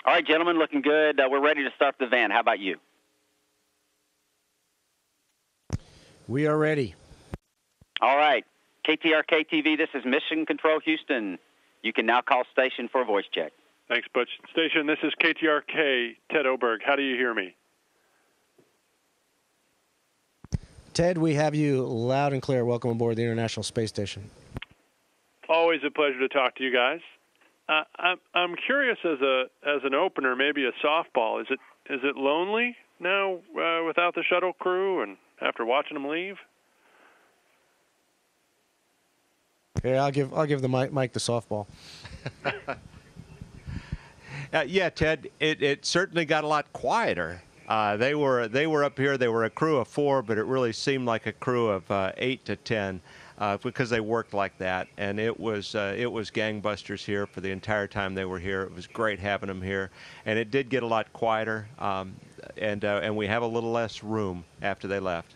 All right, gentlemen, looking good. We're ready to start the van. How about you? We are ready. All right. KTRK-TV, this is Mission Control Houston. You can now call station for a voice check. Thanks, Butch. Station, this is KTRK, Ted Oberg. How do you hear me? Ted, we have you loud and clear. Welcome aboard the International Space Station. Always a pleasure to talk to you guys. I'm curious as an opener, maybe a softball. Is it lonely now without the shuttle crew and after watching them leave? Here, I'll give the Mike the softball. Yeah, Ted, it certainly got a lot quieter. They were up here. They were a crew of 4, but it really seemed like a crew of 8 to 10 because they worked like that. And it was gangbusters here for the entire time they were here. It was great having them here, and it did get a lot quieter. And we have a little less room after they left.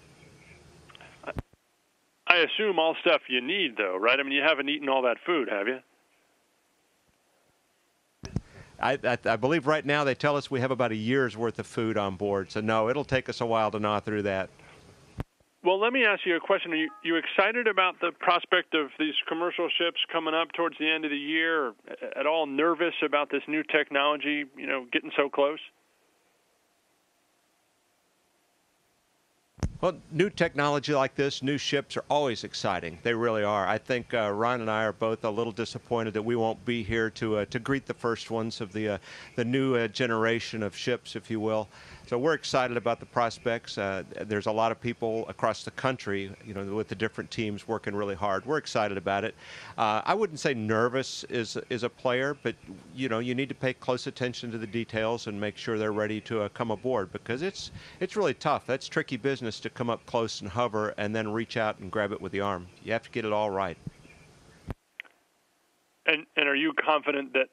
I assume all stuff you need, though, right? I mean, you haven't eaten all that food, have you? I believe right now they tell us we have about a year's worth of food on board. So, no, it'll take us a while to gnaw through that. Well, let me ask you a question. Are you excited about the prospect of these commercial ships coming up towards the end of the year? Or at all nervous about this new technology, getting so close? Well, new technology like this, new ships are always exciting. They really are. I think Ron and I are both a little disappointed that we won't be here to greet the first ones of the new generation of ships, if you will. So we're excited about the prospects. There's a lot of people across the country, with the different teams working really hard. We're excited about it. I wouldn't say nervous is a player, but you need to pay close attention to the details and make sure they're ready to come aboard, because it's really tough. That's tricky business to come up close and hover and then reach out and grab it with the arm. You have to get it all right. And are you confident that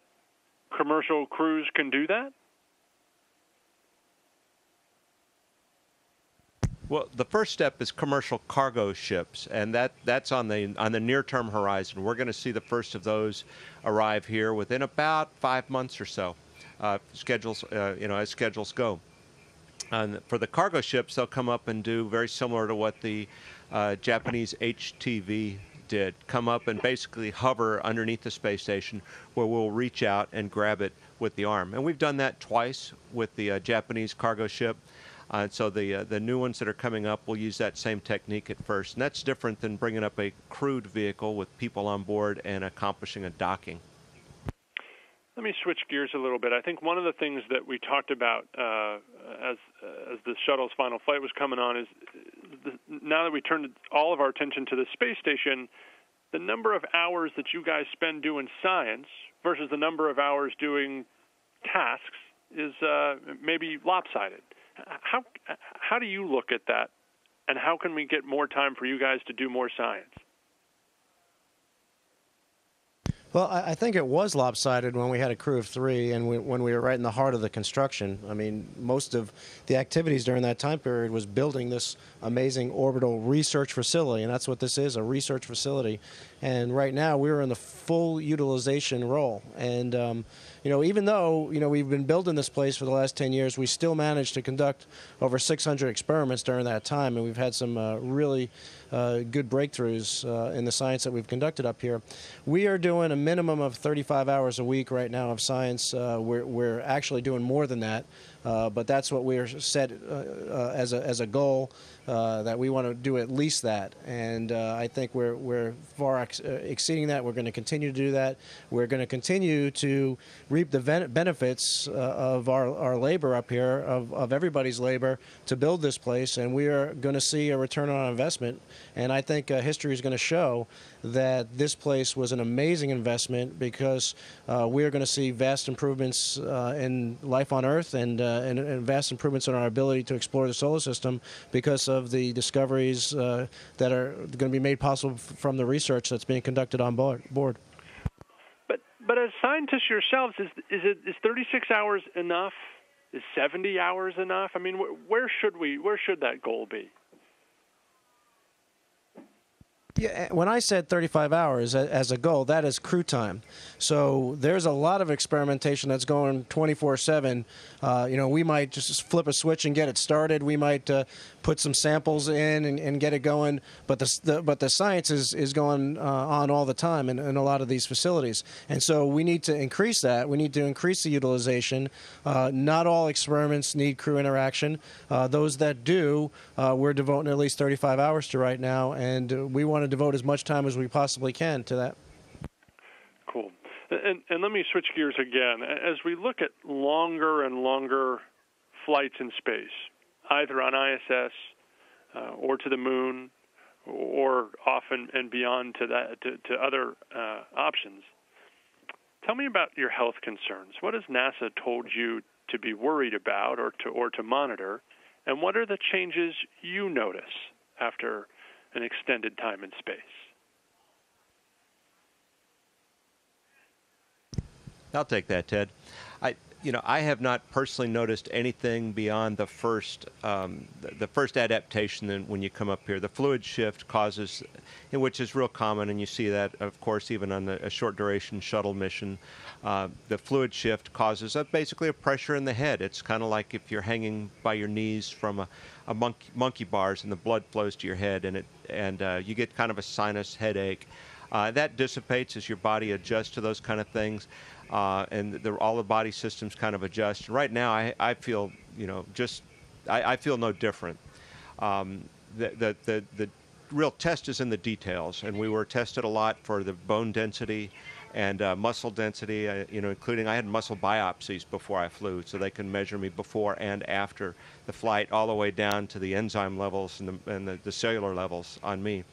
commercial crews can do that? Well, the first step is commercial cargo ships, and that's on the near-term horizon. We're going to see the first of those arrive here within about 5 months or so. As schedules go. And for the cargo ships, they'll come up and do very similar to what the Japanese HTV did. Come up and basically hover underneath the space station, where we'll reach out and grab it with the arm. And we've done that twice with the Japanese cargo ship. So the new ones that are coming up will use that same technique at first. And that's different than bringing up a crewed vehicle with people on board and accomplishing a docking. Let me switch gears a little bit. I think one of the things that we talked about as the shuttle's final flight was coming on is now that we turned all of our attention to the space station, the number of hours that you guys spend doing science versus the number of hours doing tasks is maybe lopsided. How do you look at that, and how can we get more time for you guys to do more science? Well, I think it was lopsided when we had a crew of 3 and when we were right in the heart of the construction. I mean, most of the activities during that time period was building this amazing orbital research facility, and that's what this is, a research facility. And right now we're in the full utilization role. And, even though, we've been building this place for the last 10 years, we still managed to conduct over 600 experiments during that time, and we've had some really good breakthroughs in the science that we've conducted up here. We are doing a minimum of 35 hours a week right now of science. We're actually doing more than that, but that's what we're set as a goal, that we want to do at least that. And I think we're far exceeding that. We're going to continue to do that. We're going to continue to reap the benefits of our labor up here, of everybody's labor to build this place, and we are going to see a return on investment. And I think history is going to show that this place was an amazing investment, because we're going to see vast improvements in life on Earth and vast improvements in our ability to explore the solar system because of the discoveries that are going to be made possible from the research that's being conducted on board. But as scientists yourselves, is 36 hours enough? Is 70 hours enough? I mean, where should that goal be? Yeah, when I said 35 hours as a goal, that is crew time. So there's a lot of experimentation that's going 24/7. We might just flip a switch and get it started. We might put some samples in and get it going. But the science is going on all the time in a lot of these facilities. And so we need to increase that. We need to increase the utilization. Not all experiments need crew interaction. Those that do, we're devoting at least 35 hours to right now, and we want to devote as much time as we possibly can to that. Cool. And let me switch gears again. As we look at longer and longer flights in space, either on ISS or to the moon, or off and beyond to other options, tell me about your health concerns. What has NASA told you to be worried about or to monitor, and what are the changes you notice after an extended time in space? I'll take that, Ted. I have not personally noticed anything beyond the first adaptation when you come up here. The fluid shift causes, which is real common, and you see that, of course, even on a short duration shuttle mission. The fluid shift causes basically a pressure in the head. It's kind of like if you're hanging by your knees from a monkey bars, and the blood flows to your head, and you get kind of a sinus headache. That dissipates as your body adjusts to those kind of things. And all the body systems kind of adjust. Right now, I feel, I feel no different. The real test is in the details, and we were tested a lot for the bone density and muscle density. Including I had muscle biopsies before I flew, so they can measure me before and after the flight, all the way down to the enzyme levels and the cellular levels on me.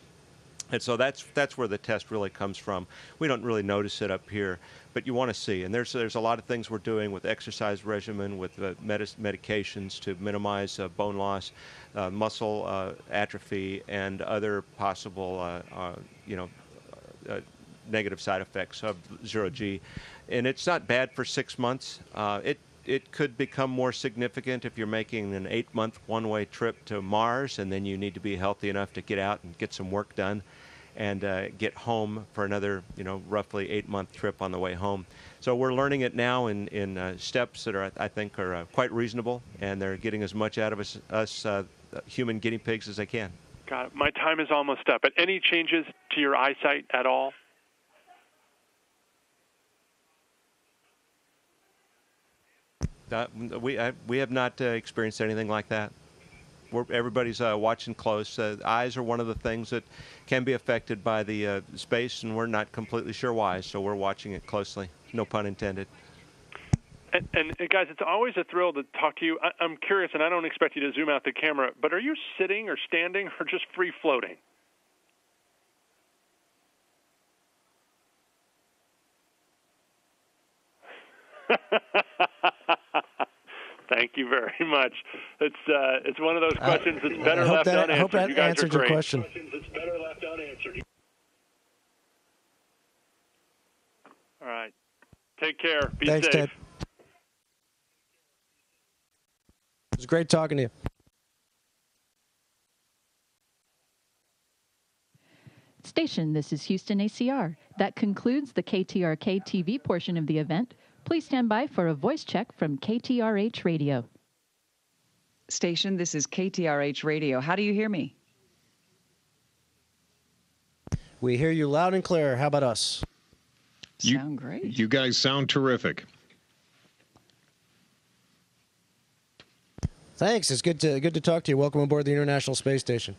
And so that's where the test really comes from. We don't really notice it up here, but you want to see. And there's a lot of things we're doing with exercise regimen, with medications to minimize bone loss, muscle atrophy, and other possible negative side effects of zero-G. And it's not bad for 6 months. It could become more significant if you're making an 8-month one-way trip to Mars, and then you need to be healthy enough to get out and get some work done and get home for another, roughly 8-month trip on the way home. So we're learning it now in steps that I think are quite reasonable, and they're getting as much out of us human guinea pigs as they can. Got it. My time is almost up. But any changes to your eyesight at all? We have not experienced anything like that. Everybody's watching close. Eyes are one of the things that can be affected by the space, and we're not completely sure why, so we're watching it closely. No pun intended. And guys, it's always a thrill to talk to you. I'm curious, and I don't expect you to zoom out the camera, but are you sitting or standing or just free floating? Thank you very much. It's one of those questions that's better left unanswered. I hope that you guys answered are your great. question. All right. Take care. Be Thanks, safe. Ted. It was great talking to you. Station, this is Houston ACR. That concludes the KTRK-TV portion of the event. Please stand by for a voice check from KTRH Radio. Station, this is KTRH Radio. How do you hear me? We hear you loud and clear. How about us? Sound great. You guys sound terrific. Thanks. It's good to talk to you. Welcome aboard the International Space Station.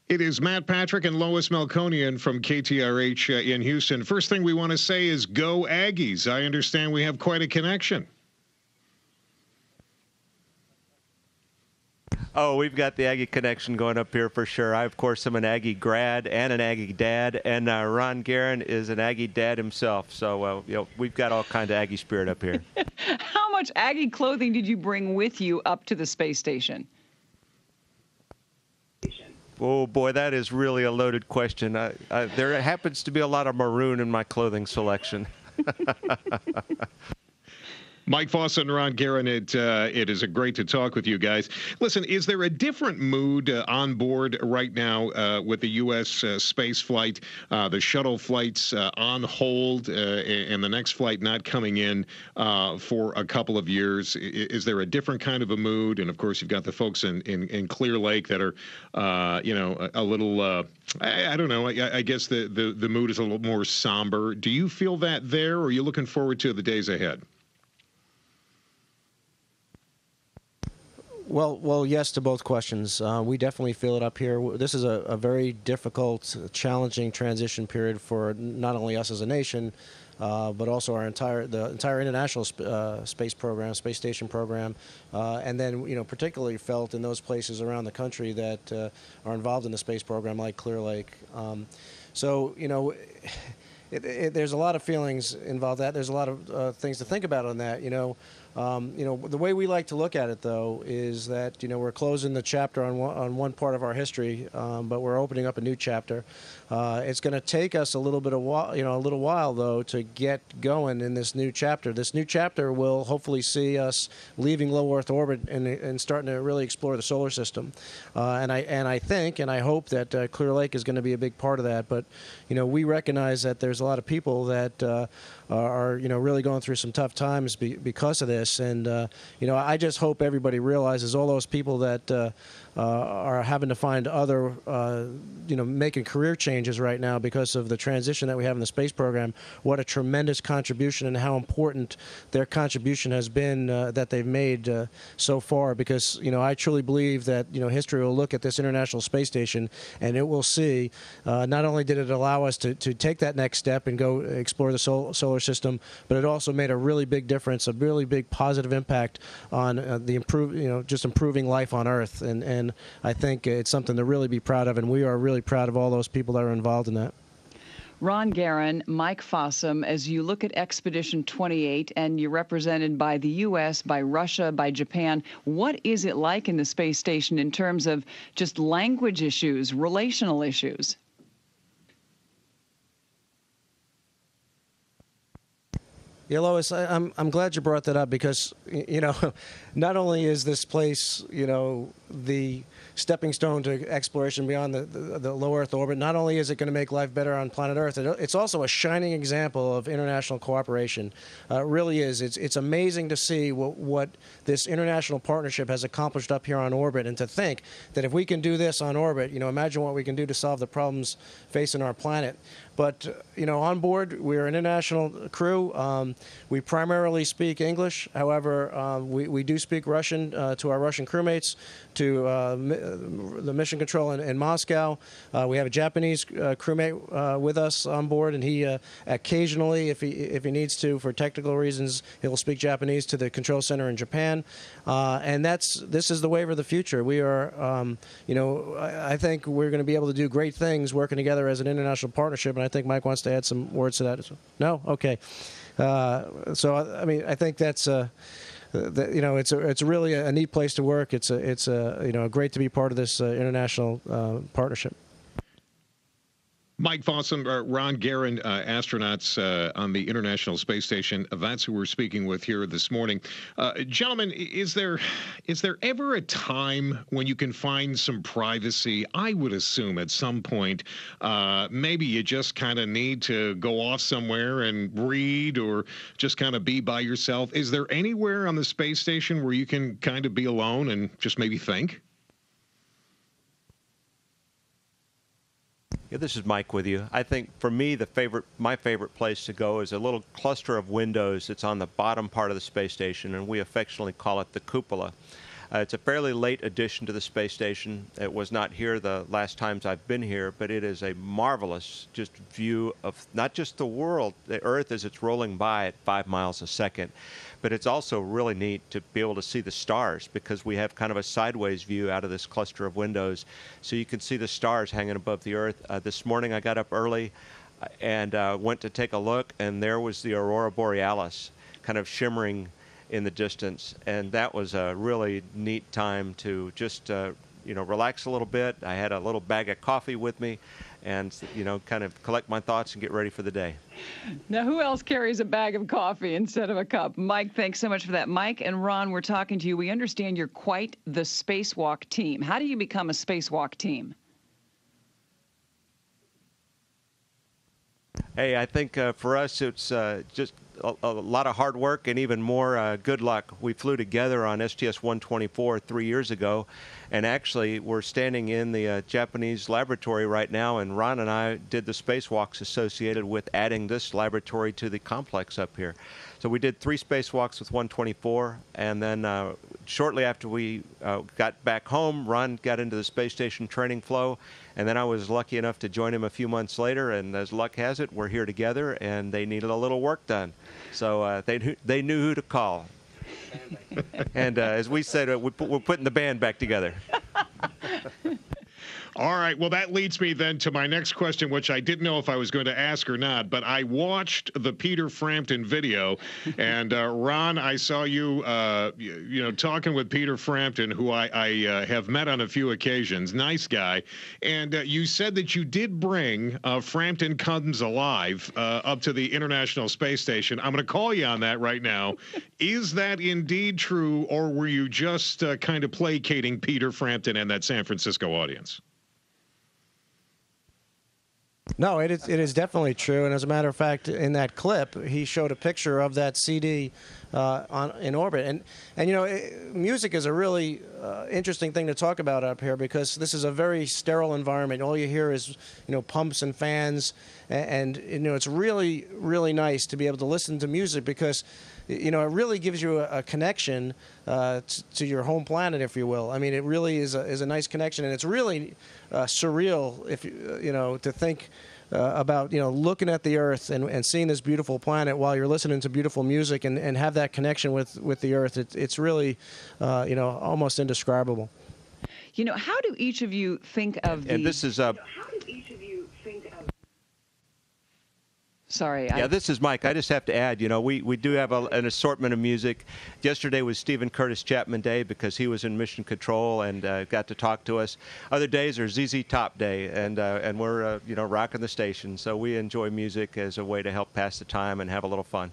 It is Matt Patrick and Lois Melkonian from KTRH in Houston. First thing we want to say is go Aggies. I understand we have quite a connection. Oh, we've got the Aggie connection going up here for sure. I, of course, am an Aggie grad and an Aggie dad, and Ron Guerin is an Aggie dad himself. So, we've got all kinds of Aggie spirit up here. How much Aggie clothing did you bring with you up to the space station? Oh, boy, that is really a loaded question. There happens to be a lot of maroon in my clothing selection. Mike Foss and Ron Guerin, it is great to talk with you guys. Listen, is there a different mood on board right now with the U.S. space flight, the shuttle flights on hold, and the next flight not coming in for a couple of years? Is there a different kind of a mood? And, of course, you've got the folks in Clear Lake that are, a little, I don't know, I guess the mood is a little more somber. Do you feel that there, or are you looking forward to the days ahead? Well, yes to both questions. We definitely feel it up here. This is a very difficult, challenging transition period for not only us as a nation, but also the entire international space program, space station program, and then particularly felt in those places around the country that are involved in the space program, like Clear Lake. There's a lot of feelings involved. There's a lot of things to think about on that. The way we like to look at it, though, is that we're closing the chapter on one part of our history, but we're opening up a new chapter. It's going to take us a little while, though, to get going in this new chapter. This new chapter will hopefully see us leaving low Earth orbit and starting to really explore the solar system. And I think and I hope that Clear Lake is going to be a big part of that. But we recognize that there's a lot of people that are really going through some tough times because of this. And I just hope everybody realizes, all those people that are having to find other making career changes right now because of the transition that we have in the space program, what a tremendous contribution and how important their contribution has been that they've made so far. Because I truly believe that history will look at this International Space Station and it will see not only did it allow us to take that next step and go explore the solar system, but it also made a really big difference, a really big positive impact on just improving life on Earth. And I think it's something to really be proud of, and we are really proud of all those people that are involved in that. Ron Guerin, Mike Fossum, as you look at Expedition 28 and you're represented by the U.S., by Russia, by Japan, what is it like in the space station in terms of just language issues, relational issues? Yeah, Lois, I'm glad you brought that up because, not only is this place, the stepping stone to exploration beyond the low Earth orbit, not only is it going to make life better on planet Earth, it's also a shining example of international cooperation. It really is. It's amazing to see what this international partnership has accomplished up here on orbit, and to think that if we can do this on orbit, imagine what we can do to solve the problems facing our planet. But, on board, we're an international crew. We primarily speak English. However, we do speak Russian to our Russian crewmates, to the mission control in Moscow. We have a Japanese crewmate with us on board, and he occasionally, if he needs to, for technical reasons, he'll speak Japanese to the control center in Japan. And this is the wave of the future. We are, I think we're going to be able to do great things working together as an international partnership, and I think Mike wants to add some words to that as well. No? Okay. I think that's it's really a neat place to work. It's great to be part of this international partnership. Mike Fossum, Ron Guerin, astronauts on the International Space Station. That's who we're speaking with here this morning. Gentlemen, is there ever a time when you can find some privacy? I would assume at some point maybe you just kind of need to go off somewhere and read or just kind of be by yourself. Is there anywhere on the space station where you can kind of be alone and just maybe think? Yeah, this is Mike with you. I think for me, my favorite place to go is a little cluster of windows that's on the bottom part of the space station, and we affectionately call it the cupola. It's a fairly late addition to the space station. It was not here the last times I've been here, but it is a marvelous just view of not just the world, the Earth as it's rolling by at 5 miles a second, but it's also really neat to be able to see the stars because we have kind of a sideways view out of this cluster of windows. So you can see the stars hanging above the Earth. This morning I got up early and went to take a look, and there was the Aurora Borealis kind of shimmering in the distance, and that was a really neat time to just relax a little bit. I had a little bag of coffee with me, and kind of collect my thoughts and get ready for the day. Now, who else carries a bag of coffee instead of a cup? Mike, thanks so much for that. Mike and Ron, we're talking to you. We understand you're quite the spacewalk team. How do you become a spacewalk team? Hey, I think for us it's just a lot of hard work and even more good luck. We flew together on STS-124 3 years ago, and actually we're standing in the Japanese laboratory right now, and Ron and I did the spacewalks associated with adding this laboratory to the complex up here. So we did 3 spacewalks with 124, and then shortly after we got back home, Ron got into the space station training flow, and then I was lucky enough to join him a few months later, and as luck has it, we're here together, and they needed a little work done. So they knew who to call. And as we said, we're putting the band back together. All right. Well, that leads me then to my next question, which I didn't know if I was going to ask or not, but I watched the Peter Frampton video, and Ron, I saw you, talking with Peter Frampton, who I have met on a few occasions. Nice guy. And you said that you did bring Frampton Comes Alive up to the International Space Station. I'm going to call you on that right now. Is that indeed true, or were you just kind of placating Peter Frampton and that San Francisco audience? No, it is definitely true. And as a matter of fact, in that clip, he showed a picture of that CD in orbit. And music is a really interesting thing to talk about up here, because this is a very sterile environment. All you hear is, pumps and fans. And it's really, really nice to be able to listen to music, because it really gives you a connection to your home planet, if you will. I mean, it really is a nice connection, and it's really surreal if to think about looking at the Earth and seeing this beautiful planet while you're listening to beautiful music and have that connection with the Earth. It's really almost indescribable. How do each of you think of and this is Sorry. Yeah, this is Mike. I just have to add, we do have an assortment of music. Yesterday was Stephen Curtis Chapman Day because he was in Mission Control and got to talk to us. Other days are ZZ Top Day, and we're rocking the station. So we enjoy music as a way to help pass the time and have a little fun.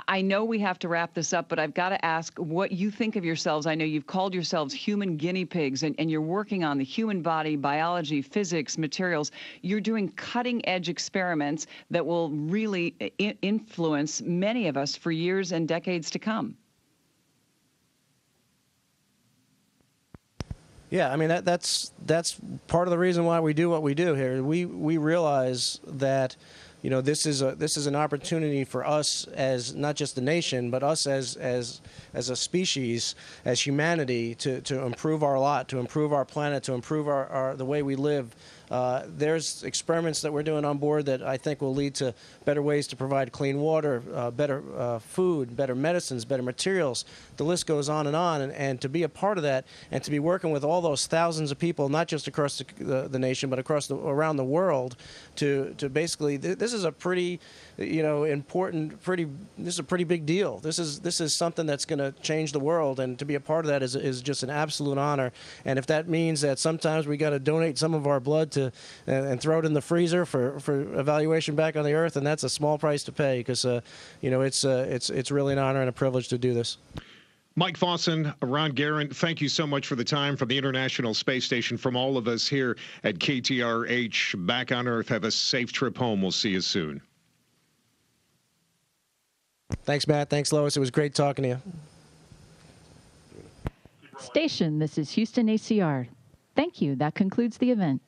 I know we have to wrap this up, but I've got to ask what you think of yourselves. I know you've called yourselves human guinea pigs, and you're working on the human body, biology, physics, materials. You're doing cutting-edge experiments that will really influence many of us for years and decades to come. Yeah, I mean, that's part of the reason why we do what we do here. We realize that this is an opportunity for us as not just the nation, but us as a species, as humanity, to improve our lot, to improve our planet, to improve the way we live. There's experiments that we're doing on board that I think will lead to better ways to provide clean water, better food, better medicines, better materials. The list goes on. And to be a part of that and to be working with all those thousands of people, not just across the nation, but around the world, to basically, this is a pretty important, this is a pretty big deal. This is something that's going to change the world, and to be a part of that is just an absolute honor. And if that means that sometimes we got to donate some of our blood and throw it in the freezer for evaluation back on the Earth, and that's a small price to pay, because it's really an honor and a privilege to do this. Mike Fosson, Ron Guerin, thank you so much for the time from the International Space Station. From all of us here at KTRH, back on Earth, have a safe trip home. We'll see you soon. Thanks, Matt. Thanks, Lois. It was great talking to you. Station, this is Houston ACR. Thank you. That concludes the event.